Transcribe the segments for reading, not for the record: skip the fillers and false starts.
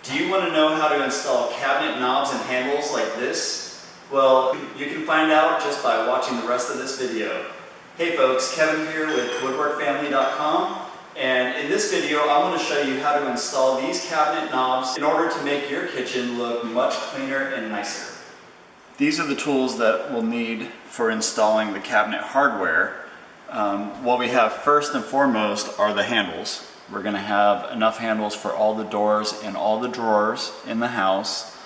Do you want to know how to install cabinet knobs and handles like this? Well, you can find out just by watching the rest of this video. Hey folks, Kevin here with woodworkfamily.com, and in this video I want to show you how to install these cabinet knobs in order to make your kitchen look much cleaner and nicer. These are the tools that we'll need for installing the cabinet hardware. What we have first and foremost are the handles. We're going to have enough handles for all the doors and all the drawers in the house.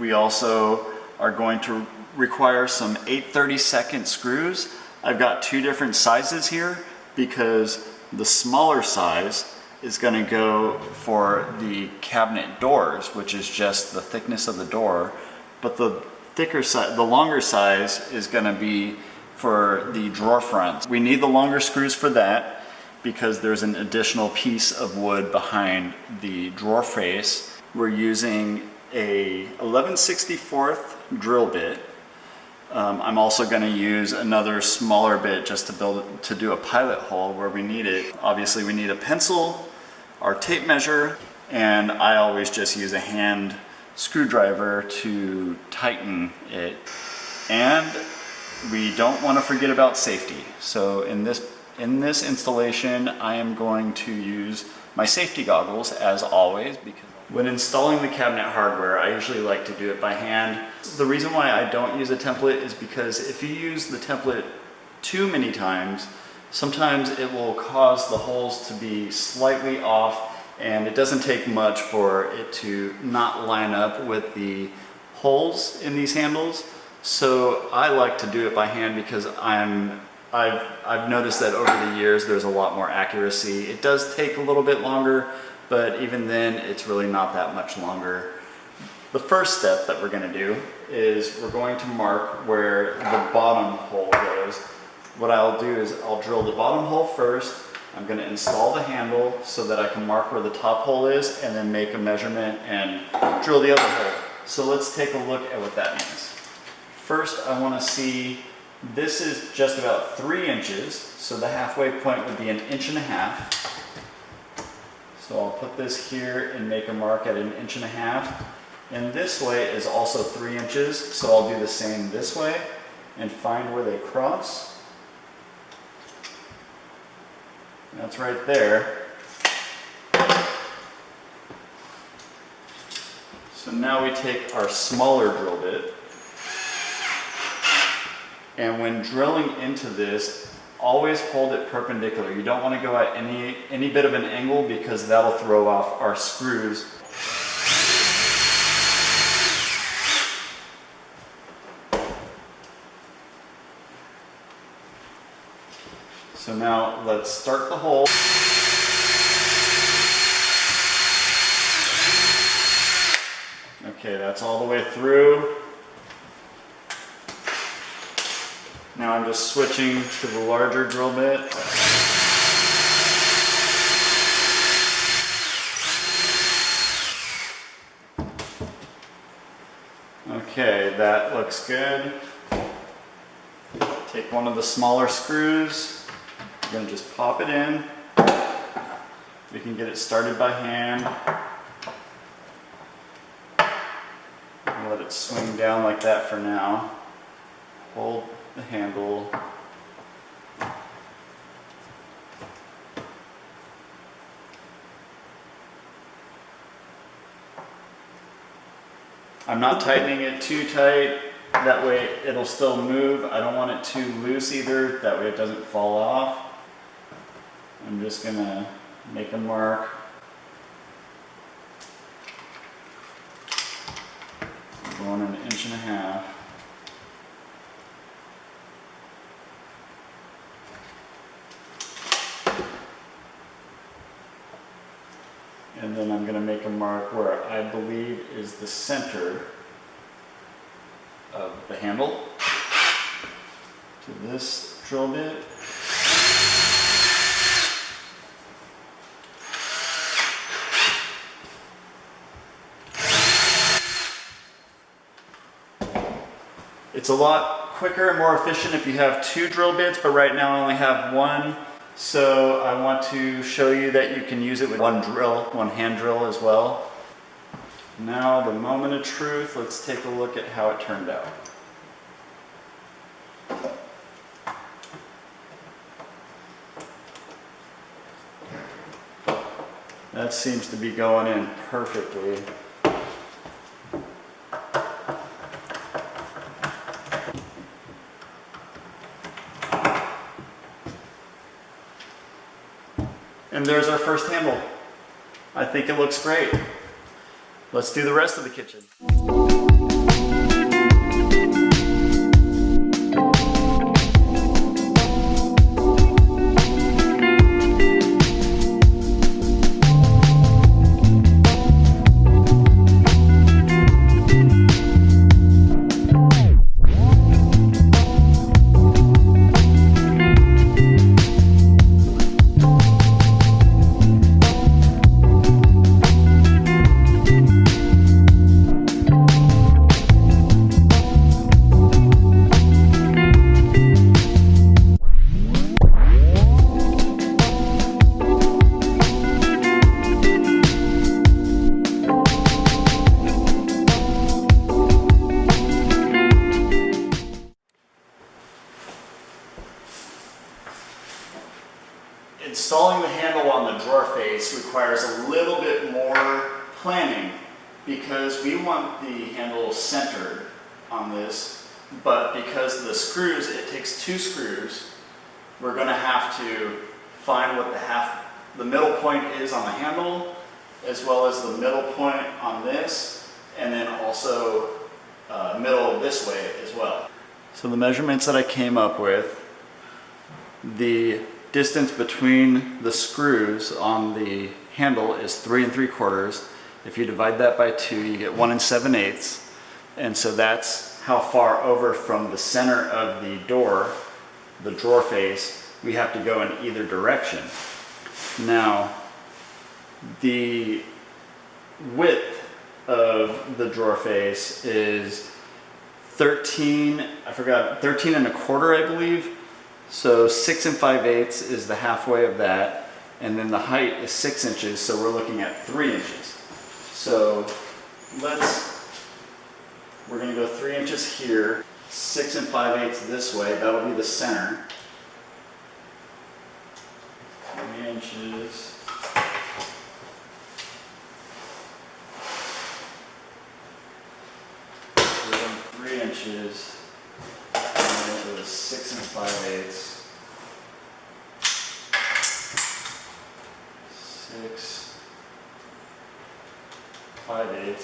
We also are going to require some 8/32 screws. I've got two different sizes here because the smaller size is going to go for the cabinet doors, which is just the thickness of the door, but the thicker size, the longer size is going to be for the drawer fronts. We need the longer screws for that because there's an additional piece of wood behind the drawer face. We're using a 11/64 drill bit. I'm also going to use another smaller bit just to do a pilot hole where we need it. Obviously we need a pencil, our tape measure, and I always just use a hand screwdriver to tighten it. And we don't want to forget about safety. So in this installation, I am going to use my safety goggles as always, because when installing the cabinet hardware, I usually like to do it by hand. The reason why I don't use a template is because if you use the template too many times, sometimes it will cause the holes to be slightly off, and it doesn't take much for it to not line up with the holes in these handles. So I like to do it by hand because I've noticed that over the years there's a lot more accuracy. It does take a little bit longer, but even then it's really not that much longer. The first step that we're going to do is we're going to mark where the bottom hole goes. What I'll do is I'll drill the bottom hole first. I'm going to install the handle so that I can mark where the top hole is and then make a measurement and drill the other hole. So let's take a look at what that means. First, I want to see, this is just about 3 inches, so the halfway point would be 1.5 inches. So I'll put this here and make a mark at 1.5 inches. And this way is also 3 inches, so I'll do the same this way and find where they cross. That's right there. So now we take our smaller drill bit, and when drilling into this, always hold it perpendicular. You don't want to go at any bit of an angle because that'll throw off our screws. So now let's start the hole. Okay, that's all the way through. Now I'm just switching to the larger drill bit. Okay, that looks good. Take one of the smaller screws. I'm going to just pop it in. We can get it started by hand. And let it swing down like that for now. Hold the handle. I'm not tightening it too tight, that way it'll still move. I don't want it too loose either, that way it doesn't fall off. I'm just gonna make a mark. I'm going 1.5 inches. And then I'm going to make a mark where I believe is the center of the handle to this drill bit. It's a lot quicker and more efficient if you have 2 drill bits, but right now I only have 1. So I want to show you that you can use it with one drill, one hand drill as well. Now the moment of truth, let's take a look at how it turned out. That seems to be going in perfectly. And there's our first handle. I think it looks great. Let's do the rest of the kitchen. Installing the handle on the drawer face requires a little bit more planning because we want the handle centered on this, but because of the screws, it takes 2 screws, we're going to have to find what the middle point is on the handle, as well as the middle point on this, and then also middle this way as well. So the measurements that I came up with, the distance between the screws on the handle is 3 3/4. If you divide that by 2, you get 1 7/8. And so that's how far over from the center of the door, the drawer face, we have to go in either direction. Now, the width of the drawer face is 13 1/4, I believe. So 6 5/8 is the halfway of that, and then the height is 6 inches, so we're looking at 3 inches. So we're going to go 3 inches here, 6 5/8 this way, that'll be the center. 3 inches. We're going 3 inches. And it was 6 5/8. 6 5/8.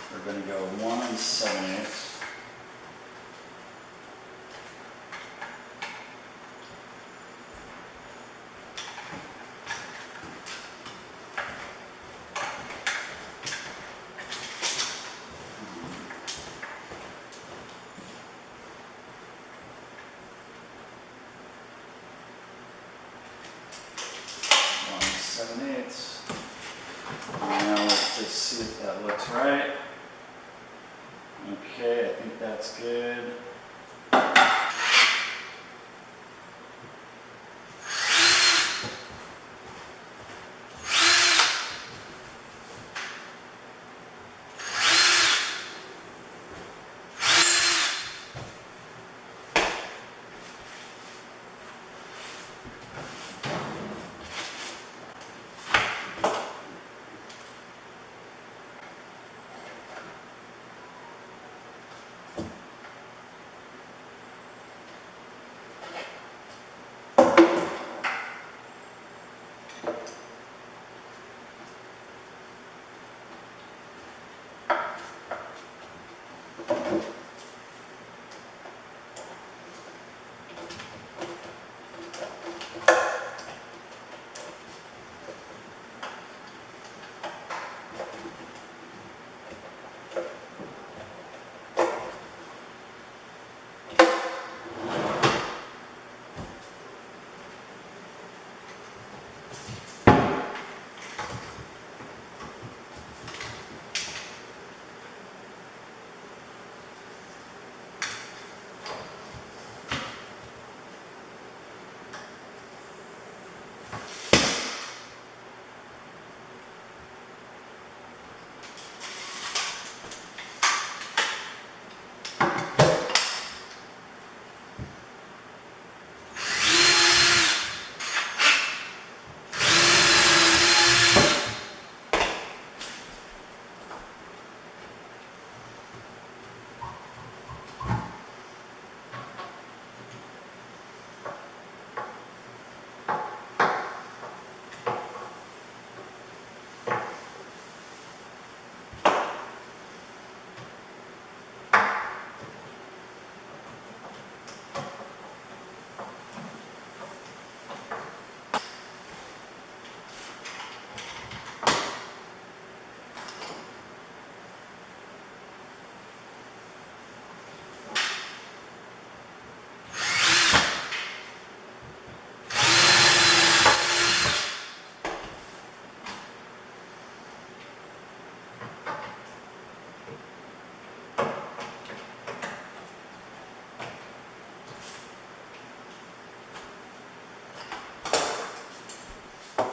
We're going to go 1 7/8. Now let's just see if that looks right. Okay, I think that's good.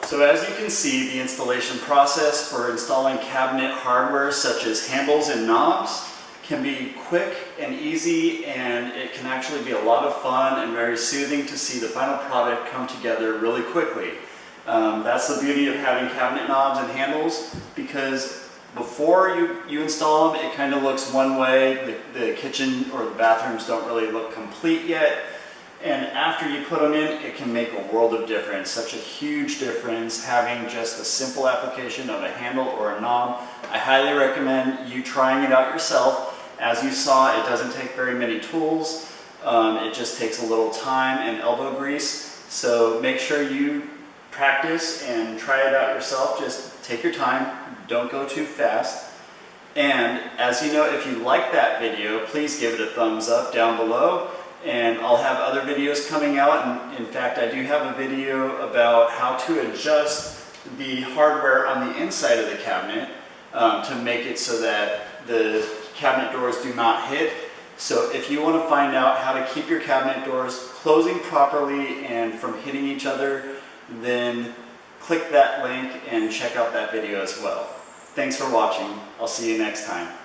So as you can see, the installation process for installing cabinet hardware such as handles and knobs can be quick and easy, and it can actually be a lot of fun and very soothing to see the final product come together really quickly. That's the beauty of having cabinet knobs and handles, because before you install them, it kind of looks one way. The kitchen or the bathrooms don't really look complete yet. And after you put them in, it can make a world of difference. Such a huge difference having just a simple application of a handle or a knob. I highly recommend you trying it out yourself. As you saw, it doesn't take very many tools. It just takes a little time and elbow grease. So make sure you practice and try it out yourself. Just take your time. Don't go too fast. And as you know, if you like that video, please give it a thumbs up down below. And I'll have other videos coming out, and in fact I do have a video about how to adjust the hardware on the inside of the cabinet to make it so that the cabinet doors do not hit. So if you want to find out how to keep your cabinet doors closing properly and from hitting each other, then click that link and check out that video as well. Thanks for watching. I'll see you next time.